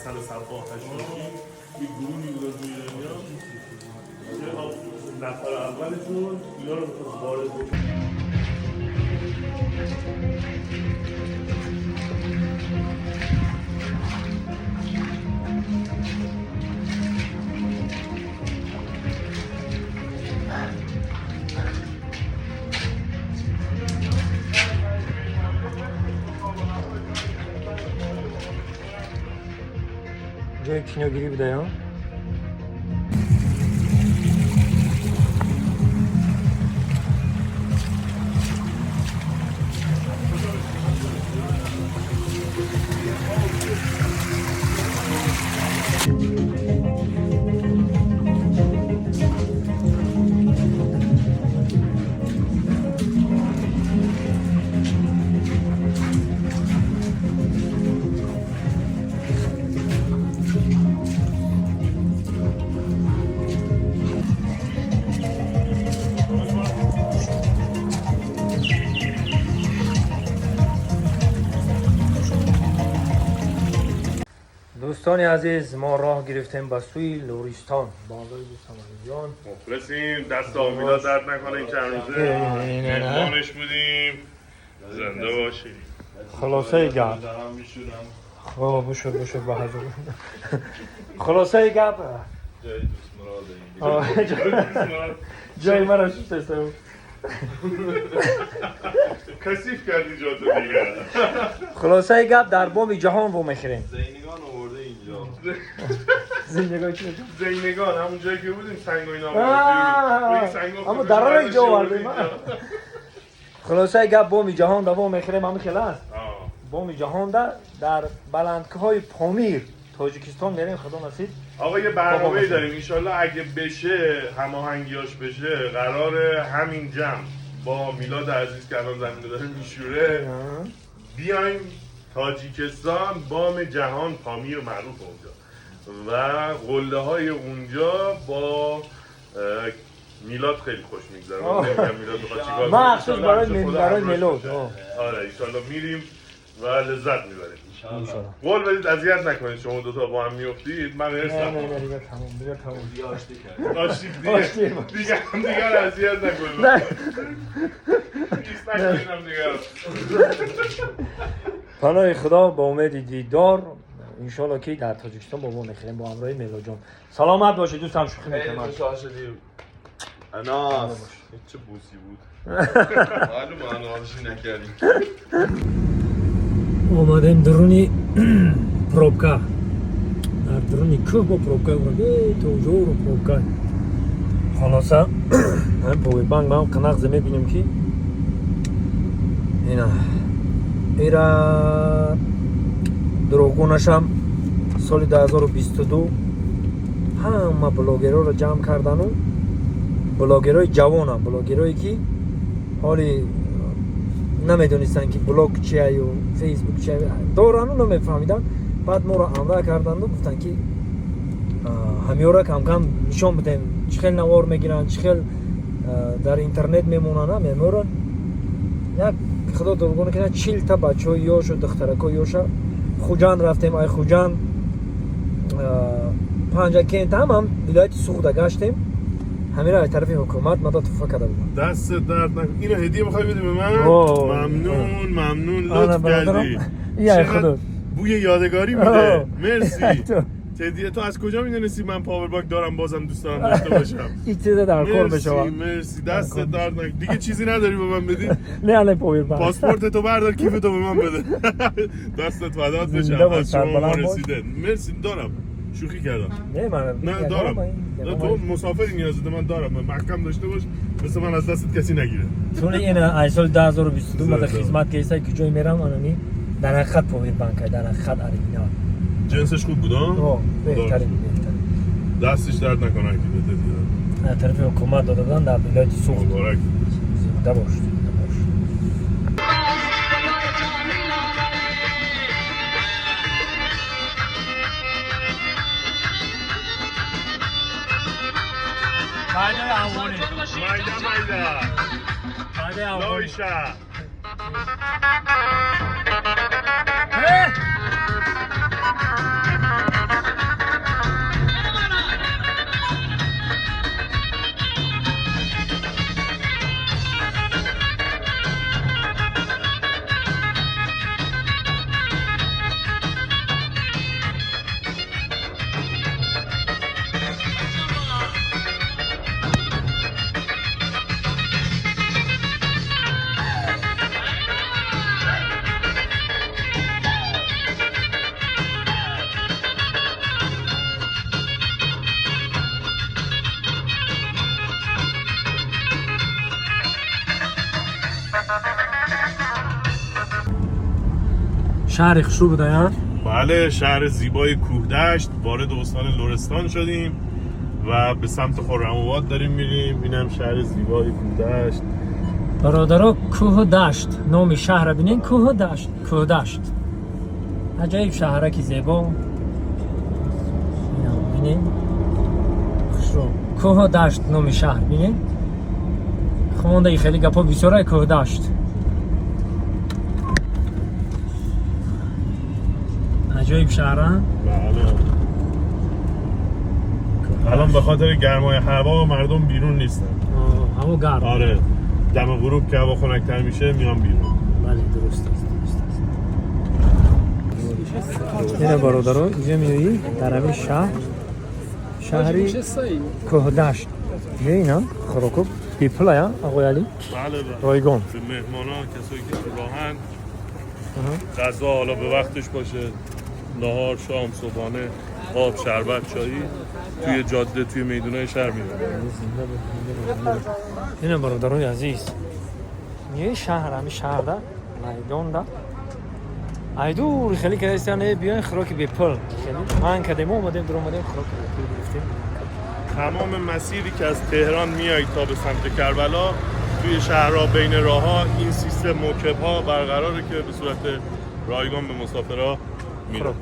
حسن صباح هشتگی یک گروه میگذاشت میدونیا نفر اولشون اینا رو میخواست وارد بکنه. جای کینوگیری بوده یا؟ دوستان عزیز ما راه گرفتیم به سوی لرستان با آقای سامانیان. مخلصیم، دست آمیلا درد نکنه این چند روزه مهمانش بودیم. زنده باشی. خلاصه گپ خب بشو به حضور خلاصه گپ جای دوست مراده جای من رو شستم کثیف کردی جاتو دیگه. خلاصه گپ در بام جهان رو میخریم. زینگان آورده اینجا. زندگی چی؟ زینگان همون جایی که بودیم سنگ و اینا آوردیم. اما در راه اینجا آوردیم. خلاصه گپ بام جهان رو میخریم همون کلاس. بام جهان در بلندکهای پامیر تاجیکستان میریم خدا نصیب. آقا یه برنامه‌ای داریم انشالله اگه بشه هماهنگیاش بشه قرار همین جمع با میلاد عزیز که الان زمین داره میشوره بیایم تاجیکستان بام جهان پامیر معروف اونجا و قله های اونجا با میلاد خیلی خوش میگذره. من نمیگم میلاد بخواد چیکار کنه مخصوص برای میلاد. آره انشالله میریم و لذت میبریم. قول بدید اذیت نکنید شما دوتا با هم میافتید. من هستم. نه دیگه تموم دیگه آشتی کردیم. آشتی دیگه هم دیگه اذیت نکنید. نه نیست نکنید هم دیگه. پناه خدا با امید دیدار انشالله که در تاجیکستان با ما میخریم با همراه میلاد جان. سلامت باشید دوستان. شوخی میکنم. خیلی خوشحال شدیم. اناس چه بوسی بود. معلومه اناسشی نکردیم. اومدیم درونی پروبکا در درونی کوه با پروبکا اومده تو جور پروبکا خلاصه هم پاور بانک ما هم قناق میبینیم که اینا دروغونش هم سال 2022 همه بلاگرها رو جمع کردن و بلاگرهای جوان هم بلاگرهایی که حالی نمیدونستن که بلاگ چیه و فیسبوک چیه دوران رو نمیفهمیدن. بعد ما رو امرا کردن و گفتن که همیورا کم کم نشون بدیم چخیل نوار میگیرن چخیل در اینترنت میمونن. میمورن یک خدا دلگونه کنه 40 تا بچه های یاش و دخترک های یاش خوجان رفتیم. ای خوجان پنجا کنت هم ولایت سوخته گشتیم. همین از طرف حکومت ما توفا کرده بودم. دست درد نکنه. اینو هدیه میخوای بدی به من؟ ممنون لطف کردی. یا خدا بوی یادگاری میده. مرسی. هدیه تو از کجا میدونستی من پاور بانک دارم بازم دوست دارم داشته باشم؟ این چیزا در کار بشه. مرسی دست درد نکنه. دیگه چیزی نداری به من بدی؟ نه پاور بانک. پاسپورت تو بردار کیف تو به من بده. دستت فدات بشم. از شما رسیده. مرسی دارم. شوخی کردم. نه دارم. تو مسافری نیاز داره من دارم. محکم داشته باش مثل من از دستت کسی نگیره. چون این سال 2022 من خدمت کیسه که جای میرم آنمی در خط پاور بانک در خط ارینا. جنسش خوب بود ها؟ بهترین. دستش درد نکنه که بده دیگه. از طرف حکومت دادن در ولایت سوخت. مبارک. زنده باش. مایده لویشا شهر خوشو بوده یا؟ بله، شهر زیبای کوهدشت. وارد استان لرستان شدیم و به سمت خرم‌آباد داریم میریم. اینم شهر زیبای کوهدشت. برادرها کوه دشت نام شهر بینین کوه دشت. کوه دشت عجایب شهره که زیبا. اینا بینین خوشو کوه دشت نام شهر بینین. خونده خیلی گپا بسیاره کوه دشت. عجایب شهره. بله. الان به خاطر گرمای هوا مردم بیرون نیستن. هوا گرم. آره، دم غروب که هوا خنک‌تر میشه میان بیرون. بله درست است. اینه برادرها اینجا میایی در همین شهری کوه دشت. اینا خروکوب پیپلا یا آقای علی بله. رایگان. به مهمانان، کسایی که تو راهن، غذا حالا به وقتش باشه، نهار، شام، صبحانه، آب، شربت، چایی توی جاده، توی میدونای شهر میبرن. اینه برادرای عزیز یه شهر همین شهر ده میدان ده ایدور خیلی که هستن بیاین خوراک به پل خیلی من کدیم اومدیم در اومدیم خوراک به پل گرفتیم. تمام مسیری که از تهران میایید تا به سمت کربلا توی شهرها بین راهها این سیستم موکب‌ها برقراره که به صورت رایگان به مسافرها میره.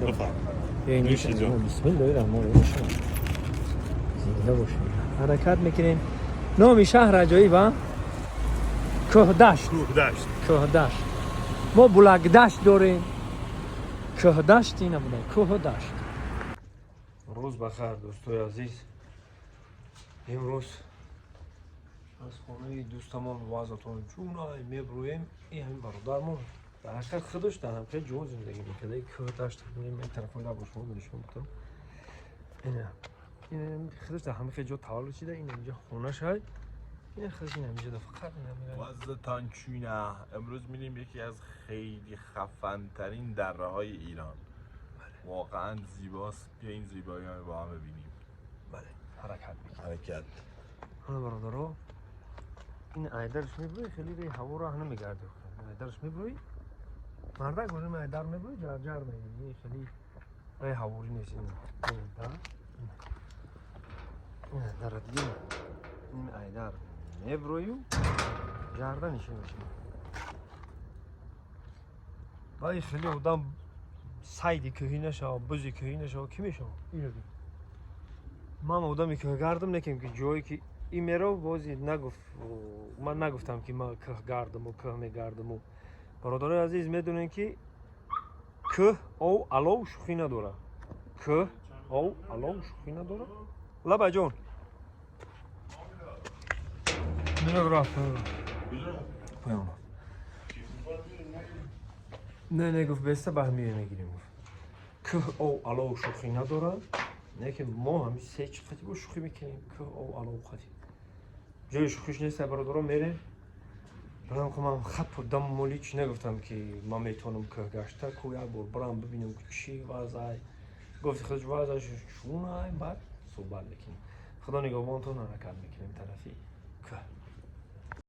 بفرمایید. نوشی جان. بسم الله الرحمن الرحیم. زنده باشید. حرکت میکنیم. نام شهر عجایبه کوه دشت. کوه دشت. ما بلک دشت داریم. کوه دشت اینه بوده. کوه دشت. روز بخیر دوستای عزیز. امروز از خانه دوستمون وازتون جونای میبرویم. این همین برادرمون در حقیقت خودش در هم خیلی جون زندگی میکنه. کوه دشت میگیم این طرف اون لباش رو نشون بدم. این خودش در همه خیلی جا تولد شده. این اینجا خونه‌ش هست. این خودش این همیشه فقط نمیره. وزتان چونه. امروز میریم یکی از خیلی خفن ترین دره های ایران. واقعا زیباست. بیا این زیبایی ها رو با هم ببینیم. بله حرکت میکنه. حرکت. حالا برادرها این ایدرش میبروی خیلی به هوا راه نمیگرده. ایدرش میبروی مرده گونه ایدر میبروی جر میگیری خیلی راه هوایی نیست. این در دیگه این ایدر میبروی و جرده نشه میشه. باید خیلی آدم سایدی کهی نشه بزی کهی نشه کی میشه اینو بید. من آدمی که گردم نکیم که جایی که این میره بازی نگفت. من نگفتم که من که گردم و که میگردم و برادرای عزیز میدونین که که او علاو شوخی نداره. که او علاو شوخی نداره. لبا جون میره رفت پیام نه گفت بسته بهمیه میگیریم که او علاو شوخی نداره. نه که ما همیشه سه چی خطی با شوخی میکنیم که او علاو خطی جای شوخیش نیست. برادرها میره برام که من خط و دم مولی چی نگفتم که من میتونم که گشته که یک بار برام ببینم که چی وضعی گفت خودش وضعش چونه بعد صحبت میکنیم. خدا نگهبانتون حرکت میکنیم طرفی که